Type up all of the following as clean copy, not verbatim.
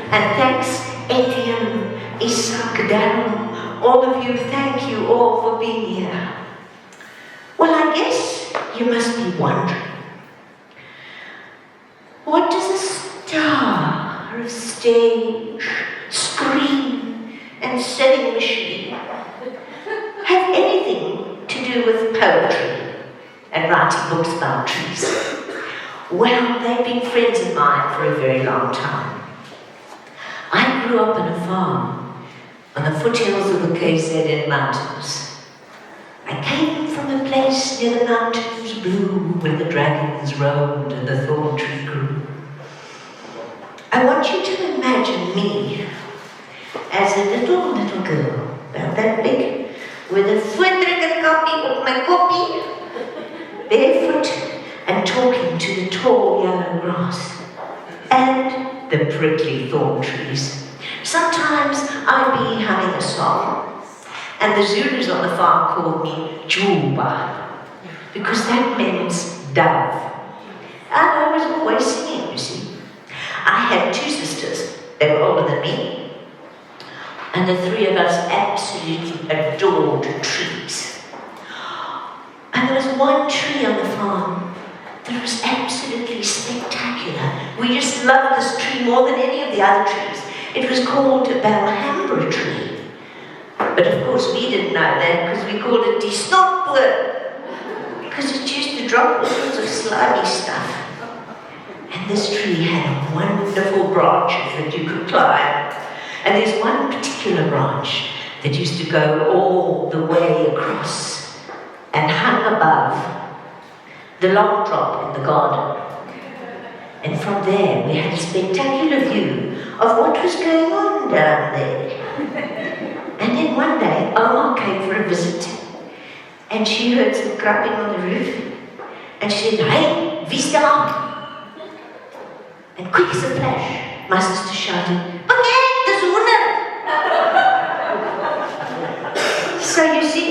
And thanks, Etienne, Isaac, Darrell, all of you, thank you all for being here. Well, I guess you must be wondering, what does a star of stage, screen, and setting machine have anything to do with poetry and writing books about trees? Well, they've been friends of mine for a very long time. I grew up on a farm on the foothills of the KZN mountains. I came from a place near the mountains blue where the dragons roamed and the thorn tree grew. I want you to imagine me as a little girl, about that big, with a voordrukker copy of my copy, barefoot and talking to the tall yellow grass and the prickly thorn trees. Sometimes I'd be humming a song, and the Zulus on the farm called me Nxuba, because that means dove. And I was always singing, you see. I had two sisters. They were older than me, and the three of us absolutely adored trees. And there was one tree on the farm that was absolutely spectacular. We just loved this tree more than any of the other trees. It was called a Alhambra tree. But of course we didn't know that because we called it die snotboom, because it used to drop all sorts of slimy stuff. And this tree had wonderful branches that you could climb. And there's one particular branch that used to go all the way across and hung above the long drop in the garden. And from there we had a spectacular view of what was going on down there. And then one day Oma came for a visit, and she heard some crapping on the roof, and she said, "Hey, wie's daar?" And quick as a flash, my sister shouted, "Pakket, dis hoender!" So you see,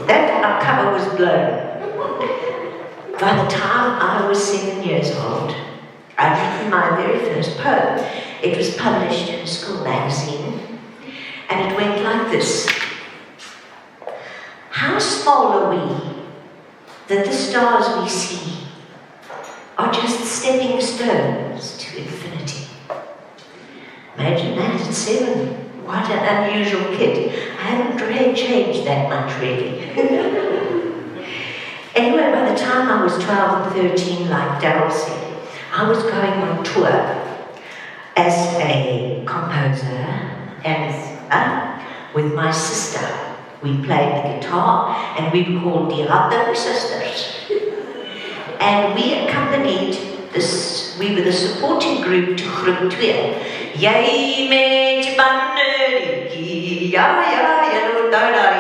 that cover was blown. By the time I was 7 years old, I'd written my very first poem. It was published in a school magazine, and it went like this. How small are we that the stars we see are just stepping stones to infinity. Imagine that at 7. What an unusual kid. I haven't really changed that much, really. Anyway, by the time I was 12 and 13, like Darrell said, I was going on tour as a composer and with my sister. We played the guitar and we were called the Hattingh sisters. And we accompanied this, we were the supporting group to Groep Twee. Jy met je bande, ja, ja, ja, da, da,